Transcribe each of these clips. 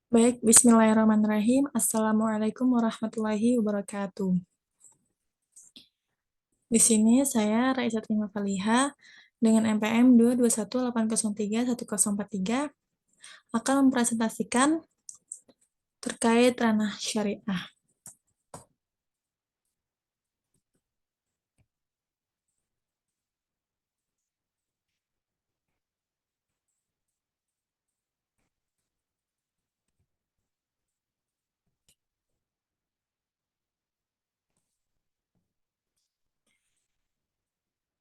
Baik, bismillahirrahmanirrahim. Assalamualaikum warahmatullahi wabarakatuh. Di sini saya Raisa Trima Faliha dengan NPM 221803143 akan mempresentasikan terkait ranah syariah.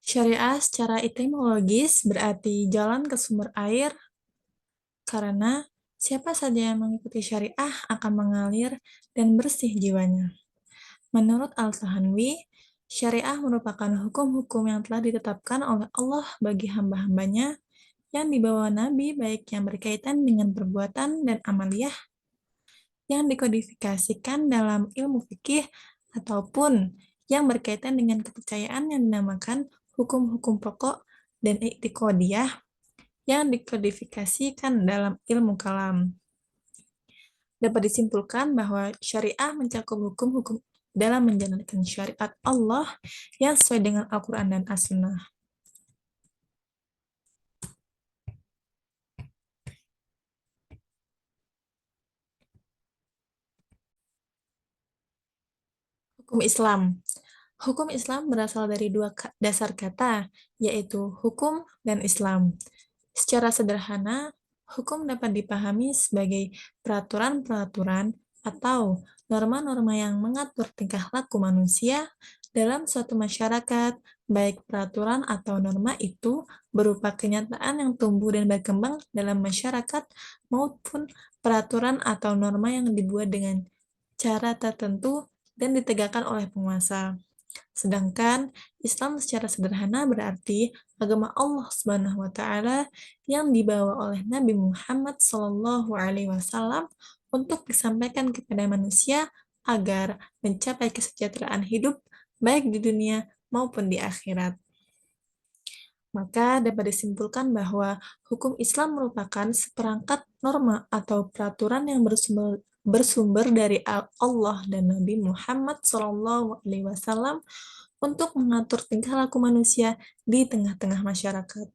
Syariah secara etimologis berarti jalan ke sumber air, karena siapa saja yang mengikuti syariah akan mengalir dan bersih jiwanya. Menurut Al-Tahanwi, syariah merupakan hukum-hukum yang telah ditetapkan oleh Allah bagi hamba-hambanya yang dibawa Nabi, baik yang berkaitan dengan perbuatan dan amaliyah yang dikodisifikasikan dalam ilmu fikih ataupun yang berkaitan dengan kepercayaan yang dinamakan hukum-hukum pokok dan i'tiqodiyah yang dikodifikasikan dalam ilmu kalam. Dapat disimpulkan bahwa syariah mencakup hukum-hukum dalam menjalankan syariat Allah yang sesuai dengan Al-Quran dan As-Sunnah. Hukum Islam. Hukum Islam berasal dari dua dasar kata, yaitu hukum dan Islam. Secara sederhana, hukum dapat dipahami sebagai peraturan-peraturan atau norma-norma yang mengatur tingkah laku manusia dalam suatu masyarakat, baik peraturan atau norma itu berupa kenyataan yang tumbuh dan berkembang dalam masyarakat maupun peraturan atau norma yang dibuat dengan cara tertentu dan ditegakkan oleh penguasa. Sedangkan Islam secara sederhana berarti agama Allah Subhanahu wa taala yang dibawa oleh Nabi Muhammad Shallallahu alaihi wasallam untuk disampaikan kepada manusia agar mencapai kesejahteraan hidup baik di dunia maupun di akhirat. Maka dapat disimpulkan bahwa hukum Islam merupakan seperangkat norma atau peraturan yang bersumber dari Allah dan Nabi Muhammad SAW untuk mengatur tingkah laku manusia di tengah-tengah masyarakat.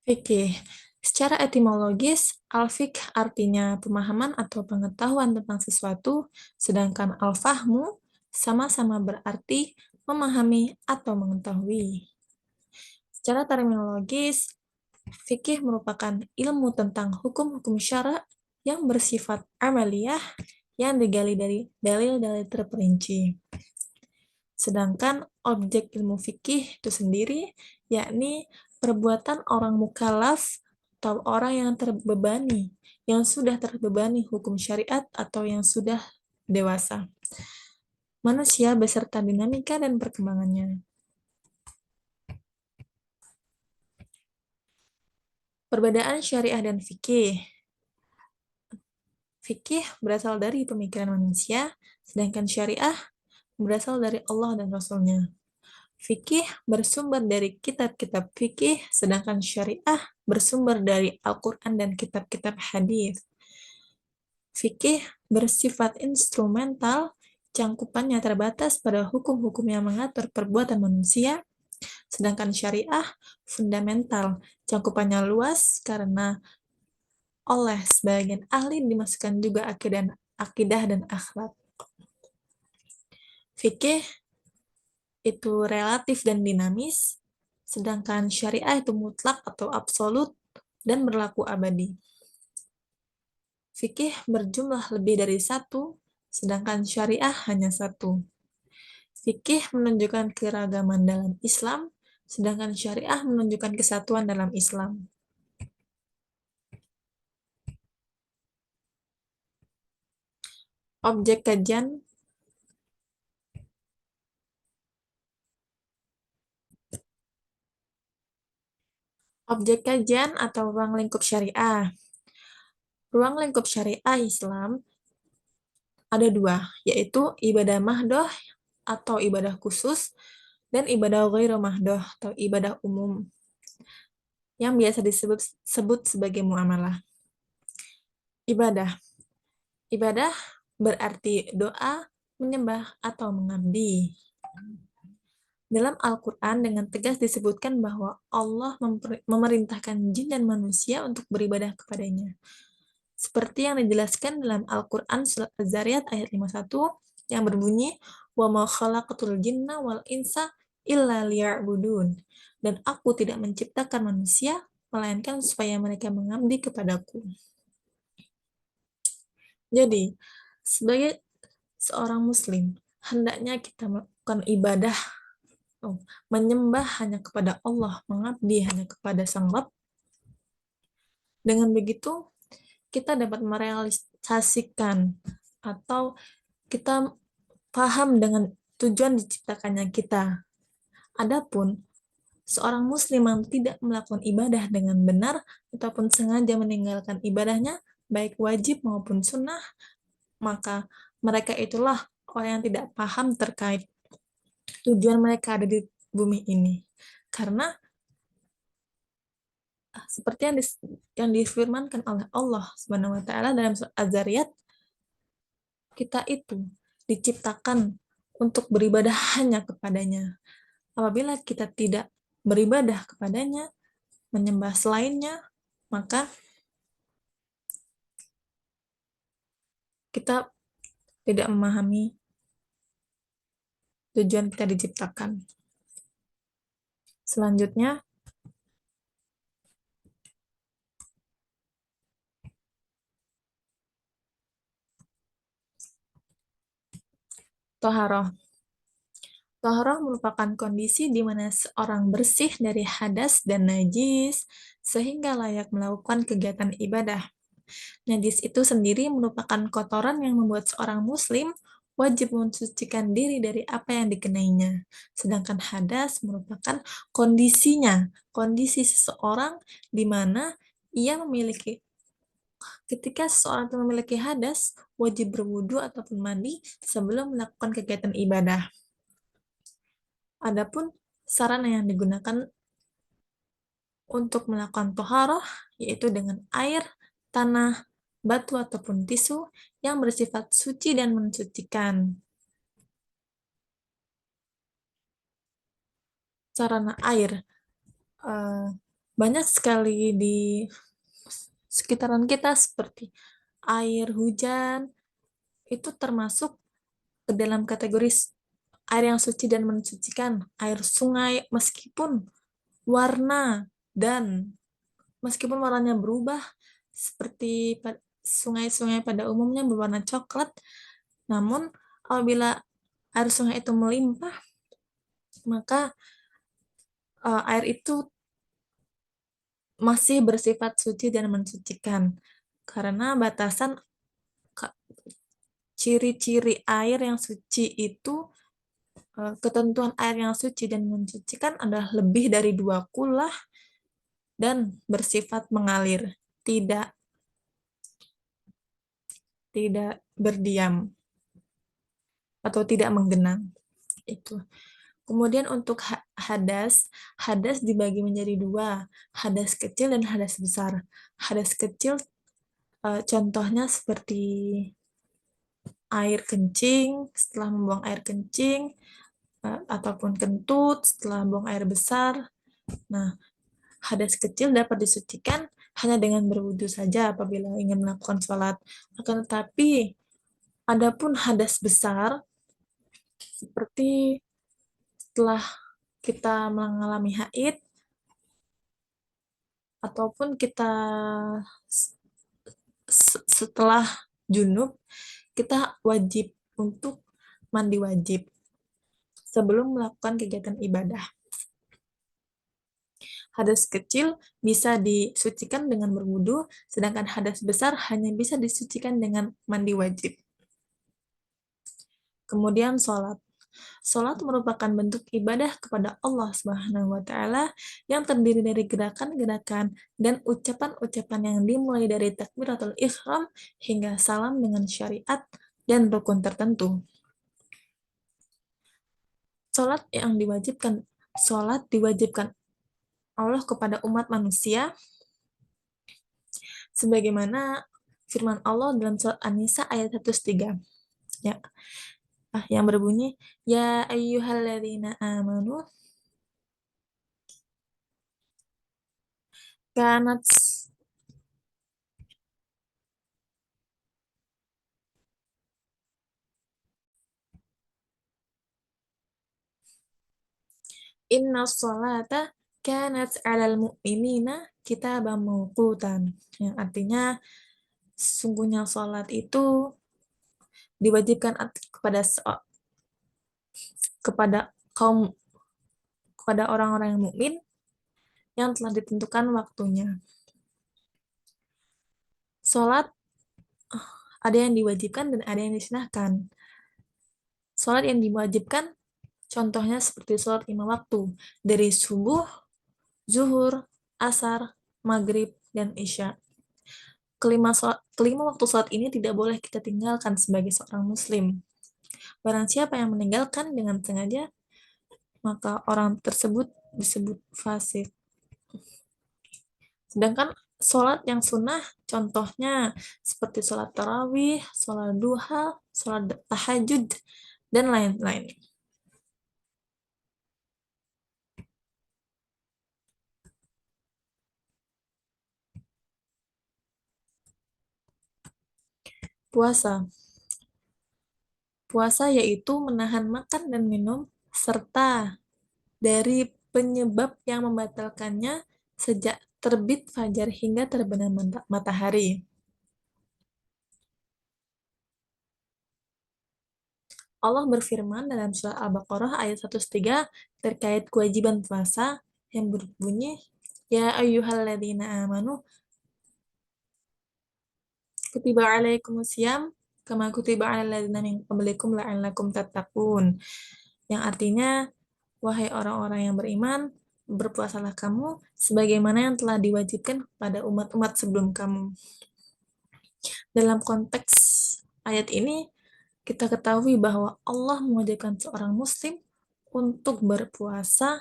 Fikih. Secara etimologis, al-fiqh artinya pemahaman atau pengetahuan tentang sesuatu, sedangkan al-fahmu sama-sama berarti memahami atau mengetahui. Secara terminologis, fikih merupakan ilmu tentang hukum-hukum syara yang bersifat amaliyah yang digali dari dalil-dalil terperinci. Sedangkan objek ilmu fikih itu sendiri yakni perbuatan orang mukallaf atau orang yang terbebani, yang sudah terbebani hukum syariat atau yang sudah dewasa. Manusia beserta dinamika dan perkembangannya. Perbedaan syariah dan fikih. Fikih berasal dari pemikiran manusia, sedangkan syariah berasal dari Allah dan Rasul-Nya. Fikih bersumber dari kitab-kitab fikih, sedangkan syariah bersumber dari Al-Quran dan kitab-kitab hadis. Fikih bersifat instrumental, cangkupannya terbatas pada hukum-hukum yang mengatur perbuatan manusia, sedangkan syariah fundamental, cangkupannya luas karena oleh sebagian ahli dimasukkan juga akidah dan akhlak. Fikih itu relatif dan dinamis, sedangkan syariah itu mutlak atau absolut dan berlaku abadi. Fikih berjumlah lebih dari satu, sedangkan syariah hanya satu. Fikih menunjukkan keragaman dalam Islam, sedangkan syariah menunjukkan kesatuan dalam Islam. Objek kajian atau ruang lingkup syariah. Ruang lingkup syariah Islam Ada dua, yaitu ibadah mahdoh atau ibadah khusus, dan ibadah ghairu mahdoh atau ibadah umum, yang biasa disebut sebagai muamalah. Ibadah. Ibadah berarti doa, menyembah, atau mengabdi. Dalam Al-Quran dengan tegas disebutkan bahwa Allah memerintahkan jin dan manusia untuk beribadah kepadanya. Seperti yang dijelaskan dalam Al-Quran surat Az-Zariyat ayat 51 yang berbunyi, وَمَا خَلَقْتُ الْجِنَّ وَالْإِنسَ إِلَّا لِيَعْبُدُونَ. Dan aku tidak menciptakan manusia, melainkan supaya mereka mengabdi kepadaku. Jadi, sebagai seorang muslim, hendaknya kita melakukan ibadah, menyembah hanya kepada Allah, mengabdi hanya kepada Sang Rabb. Dengan begitu, kita dapat merealisasikan atau kita paham dengan tujuan diciptakannya kita. Adapun seorang muslim yang tidak melakukan ibadah dengan benar ataupun sengaja meninggalkan ibadahnya, baik wajib maupun sunnah, maka mereka itulah orang yang tidak paham terkait tujuan mereka ada di bumi ini. Karena seperti yang difirmankan oleh Allah Subhanahu wa taala dalam surat Az-Zariyat, kita itu diciptakan untuk beribadah hanya kepadanya. Apabila kita tidak beribadah kepadanya, menyembah selainnya, maka kita tidak memahami tujuan kita diciptakan. Selanjutnya, toharoh. Toharoh merupakan kondisi di mana seorang bersih dari hadas dan najis, sehingga layak melakukan kegiatan ibadah. Najis itu sendiri merupakan kotoran yang membuat seorang muslim wajib mensucikan diri dari apa yang dikenainya. Sedangkan hadas merupakan kondisinya, kondisi seseorang di mana ia memiliki, ketika seseorang itu memiliki hadas, wajib berwudu ataupun mandi sebelum melakukan kegiatan ibadah. Adapun sarana yang digunakan untuk melakukan toharoh, yaitu dengan air, tanah, batu ataupun tisu yang bersifat suci dan mensucikan. Sarana air, banyak sekali di sekitaran kita seperti air hujan, itu termasuk ke dalam kategori air yang suci dan mensucikan. Air sungai, meskipun warnanya berubah, seperti sungai-sungai pada umumnya berwarna coklat, namun apabila air sungai itu melimpah, maka air itu masih bersifat suci dan mensucikan. Karena batasan ciri-ciri air yang suci itu, ketentuan air yang suci dan mensucikan adalah lebih dari 2 kulah dan bersifat mengalir, tidak berdiam atau tidak menggenang. Itu. Kemudian untuk hadas, hadas dibagi menjadi 2, hadas kecil dan hadas besar. Hadas kecil contohnya seperti air kencing, setelah membuang air kencing, ataupun kentut setelah buang air besar. Nah, hadas kecil dapat disucikan hanya dengan berwudu saja apabila ingin melakukan sholat. Akan tetapi, adapun hadas besar, seperti setelah kita mengalami haid, ataupun kita setelah junub, kita wajib untuk mandi wajib sebelum melakukan kegiatan ibadah. Hadas kecil bisa disucikan dengan berwudu, sedangkan hadas besar hanya bisa disucikan dengan mandi wajib. Kemudian sholat. Sholat merupakan bentuk ibadah kepada Allah Subhanahu wa taala yang terdiri dari gerakan-gerakan dan ucapan-ucapan yang dimulai dari takbiratul ihram hingga salam dengan syariat dan rukun tertentu. Salat yang diwajibkan, salat diwajibkan Allah kepada umat manusia sebagaimana firman Allah dalam surat An-Nisa ayat 103. Ya, yang berbunyi, Ya ayyuhalladzina amanu kanat inna sholata kanat 'alal mu'minina kitaban mawqutan. Yang artinya sungguhnya sholat itu diwajibkan kepada kepada kaum kepada orang-orang yang mukmin yang telah ditentukan waktunya. Sholat ada yang diwajibkan dan ada yang disunahkan. Sholat yang diwajibkan contohnya seperti sholat 5 waktu dari subuh, zuhur, asar, maghrib, dan isya. Kelima waktu sholat ini tidak boleh kita tinggalkan sebagai seorang muslim. Barang siapa yang meninggalkan dengan sengaja, maka orang tersebut disebut fasik. Sedangkan sholat yang sunnah, contohnya seperti sholat tarawih, sholat duha, sholat tahajud, dan lain-lain. Puasa. Puasa yaitu menahan makan dan minum, serta dari penyebab yang membatalkannya sejak terbit fajar hingga terbenam matahari. Allah berfirman dalam surah Al-Baqarah ayat 103 terkait kewajiban puasa yang berbunyi, Ya ayyuhalladzina amanu kutiba alaikumusiyam kama kutiba alal ladzina min qablikum la'allakum tattaqun. Yang artinya, wahai orang-orang yang beriman, berpuasalah kamu sebagaimana yang telah diwajibkan pada umat-umat sebelum kamu. Dalam konteks ayat ini, kita ketahui bahwa Allah mewajibkan seorang muslim untuk berpuasa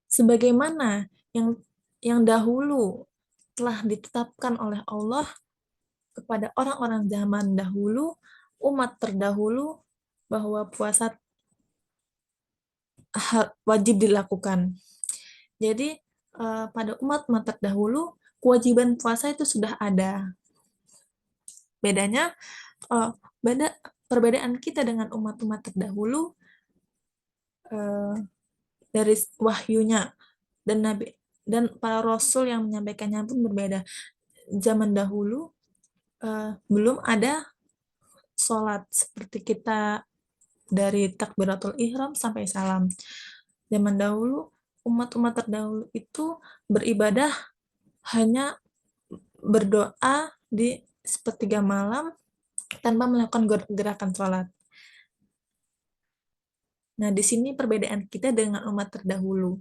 sebagaimana yang dahulu telah ditetapkan oleh Allah kepada orang-orang zaman dahulu, umat terdahulu, bahwa puasa wajib dilakukan. Jadi pada umat-umat terdahulu kewajiban puasa itu sudah ada. Bedanya perbedaan kita dengan umat-umat terdahulu dari wahyunya dan nabi dan para rasul yang menyampaikannya pun berbeda. Zaman dahulu belum ada sholat seperti kita dari takbiratul ihram sampai salam. Zaman dahulu umat-umat terdahulu itu beribadah hanya berdoa di sepertiga malam tanpa melakukan gerakan sholat. Nah, di sini perbedaan kita dengan umat terdahulu.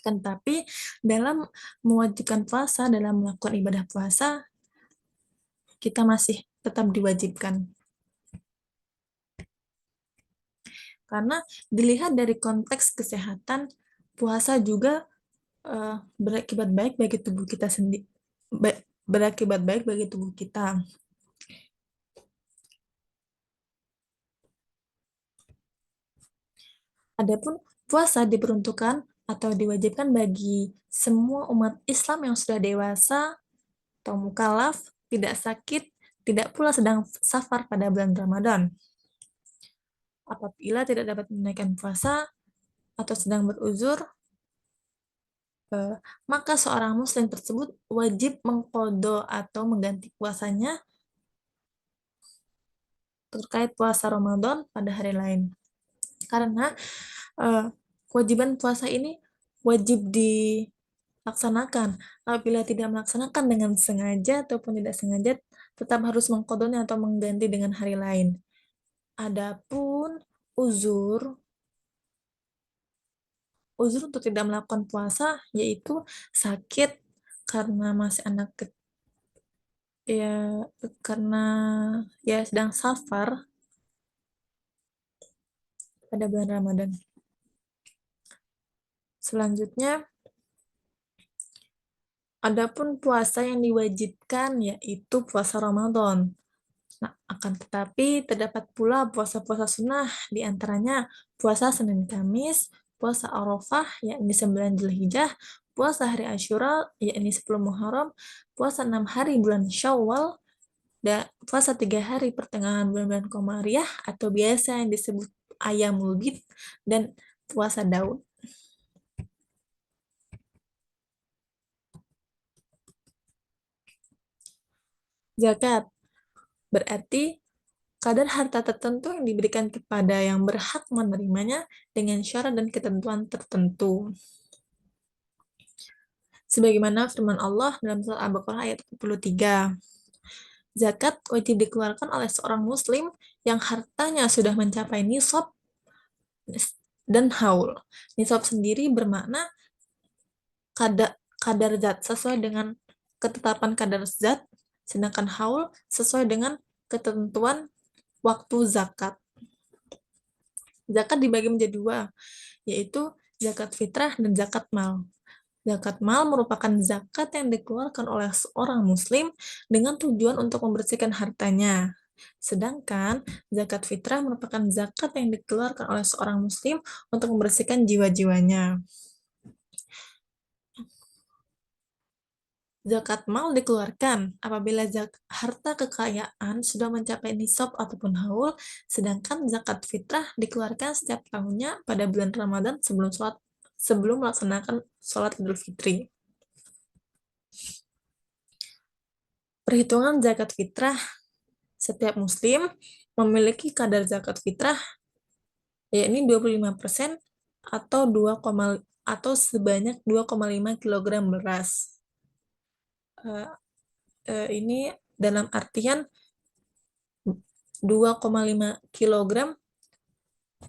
Kan tapi dalam mewajibkan puasa, dalam melakukan ibadah puasa, kita masih tetap diwajibkan. Karena dilihat dari konteks kesehatan, puasa juga berakibat baik bagi tubuh kita sendiri, berakibat baik bagi tubuh kita. Adapun puasa diperuntukkan atau diwajibkan bagi semua umat Islam yang sudah dewasa atau mukallaf, tidak sakit, tidak pula sedang safar pada bulan Ramadan. Apabila tidak dapat menunaikan puasa atau sedang beruzur, maka seorang muslim tersebut wajib mengqadha atau mengganti puasanya terkait puasa Ramadan pada hari lain. Karena kewajiban puasa ini wajib dilaksanakan. Apabila tidak melaksanakan dengan sengaja ataupun tidak sengaja, tetap harus mengqadhanya atau mengganti dengan hari lain. Adapun uzur untuk tidak melakukan puasa yaitu sakit karena masih anak kecil, Ya, karena ya sedang safar pada bulan Ramadan. Selanjutnya, adapun puasa yang diwajibkan yaitu puasa Ramadan. Nah, akan tetapi terdapat pula puasa-puasa sunnah, di antaranya puasa Senin Kamis, puasa Arafah, yakni 9 Zulhijjah, puasa hari Asyura, yakni 10 Muharram, puasa 6 hari bulan Syawal, dan puasa 3 hari pertengahan bulan-bulan Komariah, atau biasa yang disebut Ayamul Bid, dan puasa Daud. Zakat berarti kadar harta tertentu yang diberikan kepada yang berhak menerimanya dengan syarat dan ketentuan tertentu. Sebagaimana firman Allah dalam surat Al-Baqarah ayat 43. Zakat wajib dikeluarkan oleh seorang muslim yang hartanya sudah mencapai nisab dan haul. Nisab sendiri bermakna kadar zat sesuai dengan ketetapan kadar zat, sedangkan haul sesuai dengan ketentuan waktu zakat. Zakat dibagi menjadi dua, yaitu zakat fitrah dan zakat mal. Zakat mal merupakan zakat yang dikeluarkan oleh seorang muslim dengan tujuan untuk membersihkan hartanya. Sedangkan zakat fitrah merupakan zakat yang dikeluarkan oleh seorang muslim untuk membersihkan jiwa-jiwanya. Zakat mal dikeluarkan apabila harta kekayaan sudah mencapai nisab ataupun haul, sedangkan zakat fitrah dikeluarkan setiap tahunnya pada bulan Ramadan sebelum melaksanakan sholat Idul Fitri. Perhitungan zakat fitrah, setiap muslim memiliki kadar zakat fitrah yakni 25% atau atau sebanyak 2,5 kg beras. Ini dalam artian 2,5 kg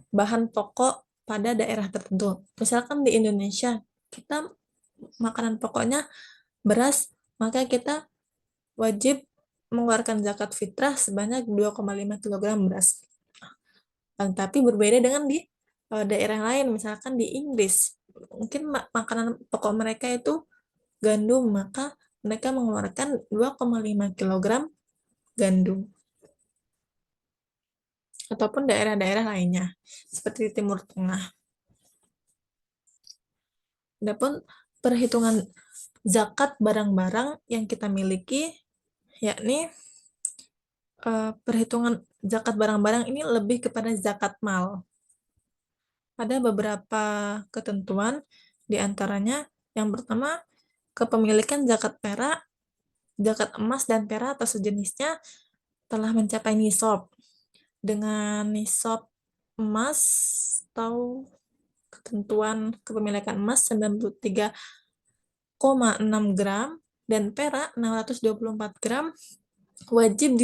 bahan pokok pada daerah tertentu. Misalkan di Indonesia, kita makanan pokoknya beras, maka kita wajib mengeluarkan zakat fitrah sebanyak 2,5 kg beras. Tapi berbeda dengan di daerah lain, misalkan di Inggris. Mungkin makanan pokok mereka itu gandum, maka mereka mengeluarkan 2,5 kg gandum. Ataupun daerah-daerah lainnya, seperti Timur Tengah. Adapun perhitungan zakat barang-barang yang kita miliki, yakni perhitungan zakat barang-barang ini lebih kepada zakat mal. Ada beberapa ketentuan, di antaranya yang pertama, kepemilikan zakat perak, zakat emas dan perak atau sejenisnya telah mencapai nisab. Dengan nisab emas atau ketentuan kepemilikan emas 93,6 gram dan perak 624 gram, wajib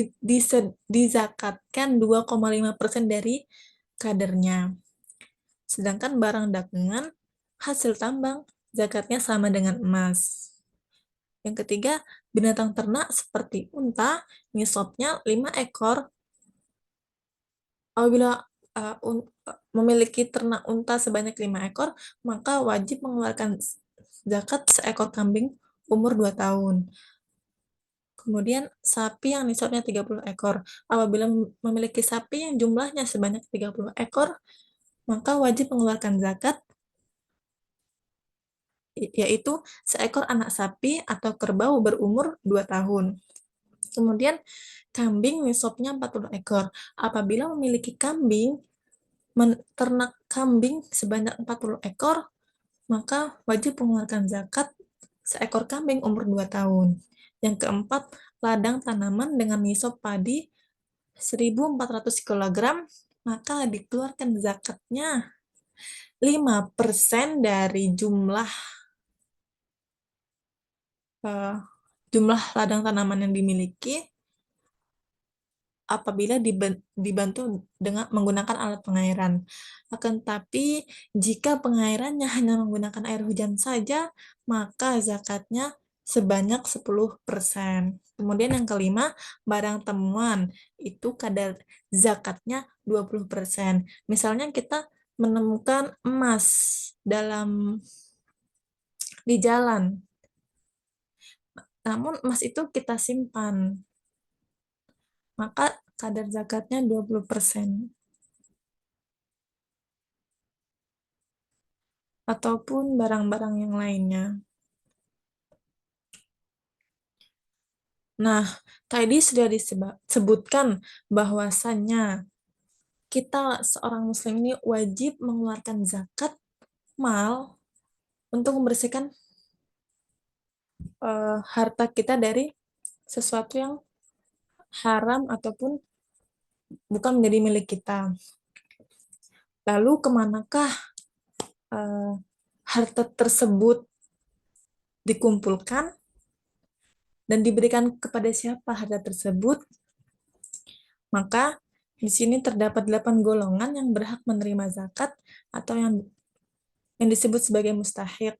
dizakatkan 2,5% dari kadarnya. Sedangkan barang dagangan hasil tambang zakatnya sama dengan emas. Yang ketiga, binatang ternak seperti unta, nisabnya 5 ekor. Apabila memiliki ternak unta sebanyak 5 ekor, maka wajib mengeluarkan zakat seekor kambing umur 2 tahun. Kemudian sapi yang nisabnya 30 ekor. Apabila memiliki sapi yang jumlahnya sebanyak 30 ekor, maka wajib mengeluarkan zakat, yaitu seekor anak sapi atau kerbau berumur 2 tahun. Kemudian kambing nisabnya 40 ekor. Apabila memiliki ternak kambing sebanyak 40 ekor, maka wajib mengeluarkan zakat seekor kambing umur 2 tahun. Yang keempat, ladang tanaman dengan nisab padi 1.400 kg, maka dikeluarkan zakatnya 5% dari jumlah ladang tanaman yang dimiliki apabila dibantu dengan menggunakan alat pengairan. Akan tetapi, jika pengairannya hanya menggunakan air hujan saja, maka zakatnya sebanyak 10%. Kemudian yang kelima, barang temuan, itu kadar zakatnya 20%. Misalnya kita menemukan emas dalam di jalan, namun emas itu kita simpan, maka kadar zakatnya 20%. Ataupun barang-barang yang lainnya. Nah, tadi sudah disebutkan bahwasannya kita seorang muslim ini wajib mengeluarkan zakat mal untuk membersihkan harta kita dari sesuatu yang haram ataupun bukan menjadi milik kita. Lalu kemanakah uh, harta tersebut dikumpulkan dan diberikan kepada siapa harta tersebut? Maka di sini terdapat 8 golongan yang berhak menerima zakat atau yang disebut sebagai mustahik.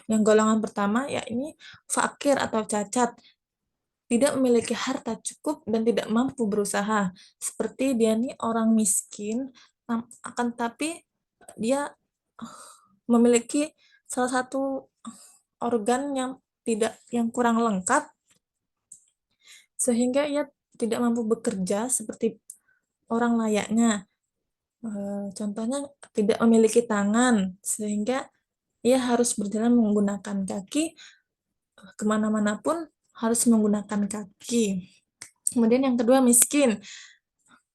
Yang golongan pertama yakni fakir atau cacat, tidak memiliki harta cukup dan tidak mampu berusaha. Seperti dia nih orang miskin, akan tapi dia memiliki salah satu organ yang kurang lengkap sehingga ia tidak mampu bekerja seperti orang layaknya. Contohnya tidak memiliki tangan sehingga ia harus berjalan menggunakan kaki, kemana-mana pun harus menggunakan kaki. Kemudian yang kedua miskin,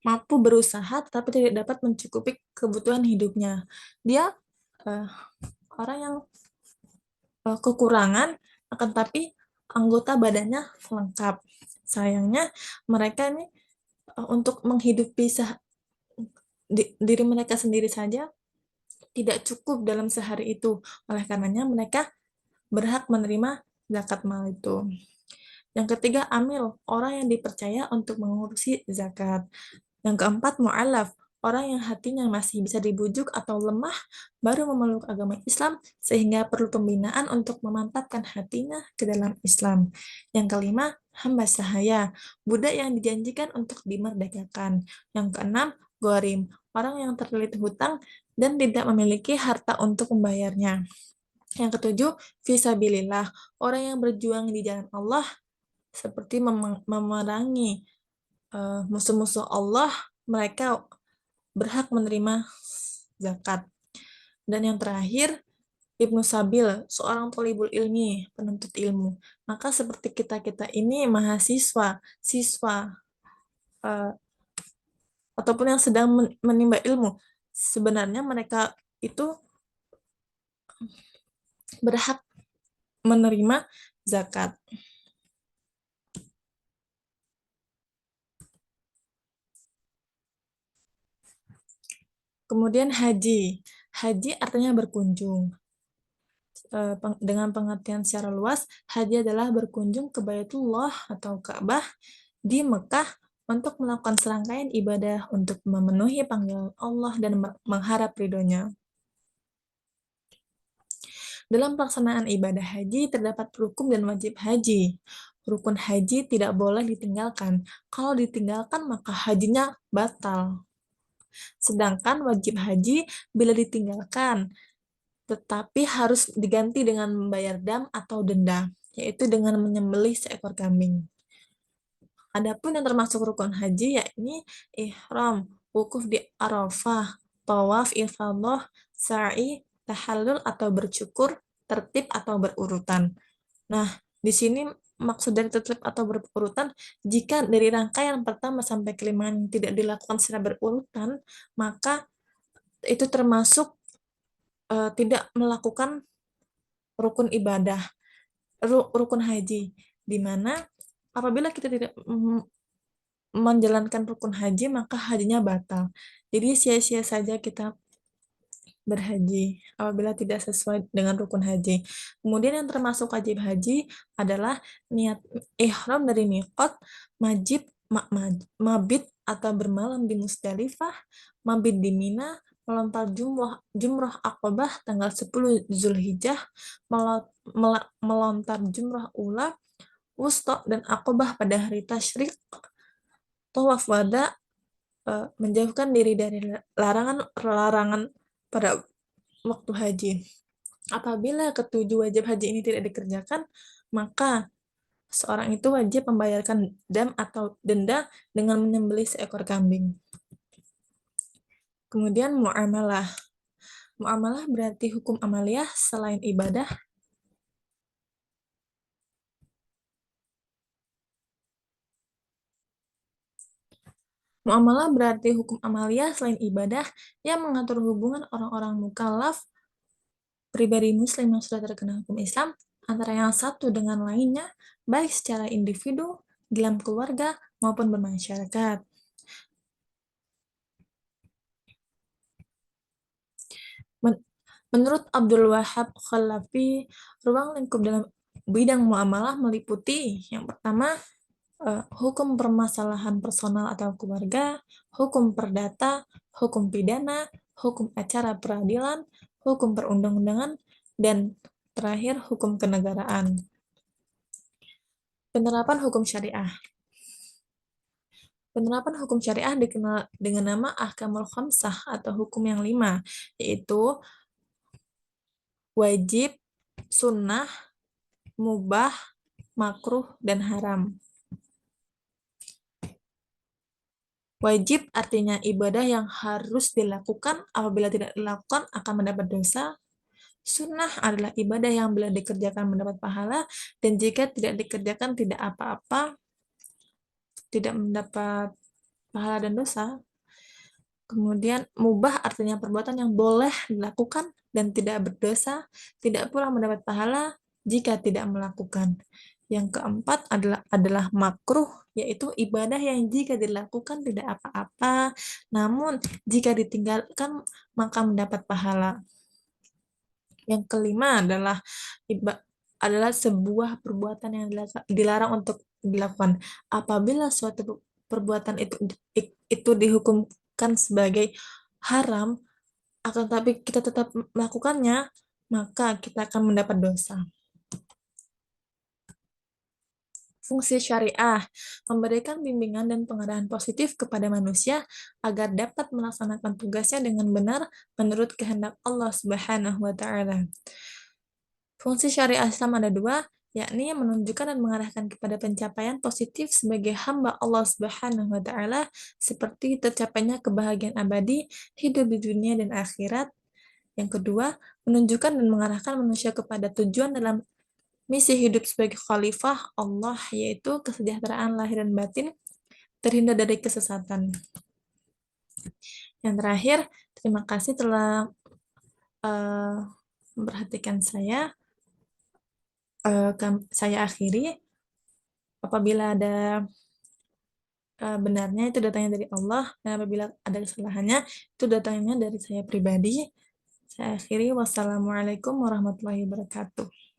mampu berusaha tetapi tidak dapat mencukupi kebutuhan hidupnya. Dia uh, orang yang kekurangan, akan tapi anggota badannya lengkap. Sayangnya mereka ini untuk menghidupi diri mereka sendiri saja tidak cukup dalam sehari itu. Oleh karenanya mereka berhak menerima zakat mal itu. Yang ketiga, amil, orang yang dipercaya untuk mengurusi zakat. Yang keempat, mu'alaf, orang yang hatinya masih bisa dibujuk atau lemah baru memeluk agama Islam sehingga perlu pembinaan untuk memantapkan hatinya ke dalam Islam. Yang kelima, hamba sahaya, budak yang dijanjikan untuk dimerdekakan. Yang keenam, gharim, orang yang terlilit hutang dan tidak memiliki harta untuk membayarnya. Yang ketujuh, fisabilillah, orang yang berjuang di jalan Allah seperti memerangi musuh-musuh Allah, mereka berhak menerima zakat. Dan yang terakhir, Ibnu Sabil, seorang thalibul ilmi, penuntut ilmu. Maka seperti kita-kita ini mahasiswa, siswa, uh, ataupun yang sedang menimba ilmu, sebenarnya mereka itu berhak menerima zakat. Kemudian haji. Haji artinya berkunjung. Dengan pengertian secara luas, haji adalah berkunjung ke Baitullah atau Ka'bah di Mekah untuk melakukan serangkaian ibadah untuk memenuhi panggilan Allah dan mengharap ridhonya. Dalam pelaksanaan ibadah haji terdapat rukun dan wajib haji. Rukun haji tidak boleh ditinggalkan. Kalau ditinggalkan maka hajinya batal. Sedangkan wajib haji bila ditinggalkan, tetapi harus diganti dengan membayar dam atau denda, yaitu dengan menyembelih seekor kambing. Adapun yang termasuk rukun haji yakni ihram, wukuf di Arafah, tawaf ifadah, sa'i, tahallul atau bercukur, tertib atau berurutan. Nah, di sini maksud dari tertib atau berurutan, jika dari rangkaian pertama sampai kelima tidak dilakukan secara berurutan, maka itu termasuk tidak melakukan rukun ibadah, rukun haji, di mana apabila kita tidak menjalankan rukun haji, maka hajinya batal. Jadi sia-sia saja kita berhaji apabila tidak sesuai dengan rukun haji. Kemudian yang termasuk wajib haji adalah niat ihram dari miqat, mabit atau bermalam di Musdalifah, mabit di Mina, melontar jumrah Aqabah tanggal 10 Zulhijjah, melontar jumrah ula, wusta, dan Aqabah pada hari tasyrik, tawaf wada, menjauhkan diri dari larangan-larangan pada waktu haji. Apabila ketujuh wajib haji ini tidak dikerjakan, maka seorang itu wajib membayarkan dam atau denda dengan menyembelih seekor kambing. Kemudian muamalah. Muamalah berarti hukum amaliyah selain ibadah. Muamalah berarti hukum amaliyah selain ibadah yang mengatur hubungan orang-orang mukallaf, pribadi muslim yang sudah terkena hukum Islam, antara yang satu dengan lainnya, baik secara individu, dalam keluarga, maupun bermasyarakat. Menurut Abdul Wahab Khalafi, ruang lingkup dalam bidang muamalah meliputi yang pertama, hukum permasalahan personal atau keluarga, hukum perdata, hukum pidana, hukum acara peradilan, hukum perundang-undangan, dan terakhir hukum kenegaraan. Penerapan hukum syariah. Penerapan hukum syariah dikenal dengan nama Ahkamul Khamsah atau hukum yang 5, yaitu wajib, sunnah, mubah, makruh, dan haram. Wajib artinya ibadah yang harus dilakukan, apabila tidak dilakukan akan mendapat dosa. Sunnah adalah ibadah yang bila dikerjakan mendapat pahala, dan jika tidak dikerjakan tidak apa-apa, tidak mendapat pahala dan dosa. Kemudian mubah artinya perbuatan yang boleh dilakukan dan tidak berdosa, tidak pula mendapat pahala jika tidak melakukan. Yang keempat adalah makruh, yaitu ibadah yang jika dilakukan tidak apa-apa, namun jika ditinggalkan maka mendapat pahala. Yang kelima adalah sebuah perbuatan yang dilarang untuk dilakukan. Apabila suatu perbuatan itu dihukumkan sebagai haram, akan tetapi kita tetap melakukannya, maka kita akan mendapat dosa. Fungsi syariah memberikan bimbingan dan pengarahan positif kepada manusia agar dapat melaksanakan tugasnya dengan benar menurut kehendak Allah Subhanahu wa taala. Fungsi syariah Islam ada dua, yakni menunjukkan dan mengarahkan kepada pencapaian positif sebagai hamba Allah Subhanahu wa taala, seperti tercapainya kebahagiaan abadi, hidup di dunia dan akhirat. Yang kedua, menunjukkan dan mengarahkan manusia kepada tujuan dalam misi hidup sebagai khalifah Allah, yaitu kesejahteraan lahir dan batin, terhindar dari kesesatan. Yang terakhir, terima kasih telah memperhatikan saya. Saya akhiri. Apabila ada benarnya, itu datangnya dari Allah, dan apabila ada kesalahannya, itu datangnya dari saya pribadi. Saya akhiri. Wassalamualaikum warahmatullahi wabarakatuh.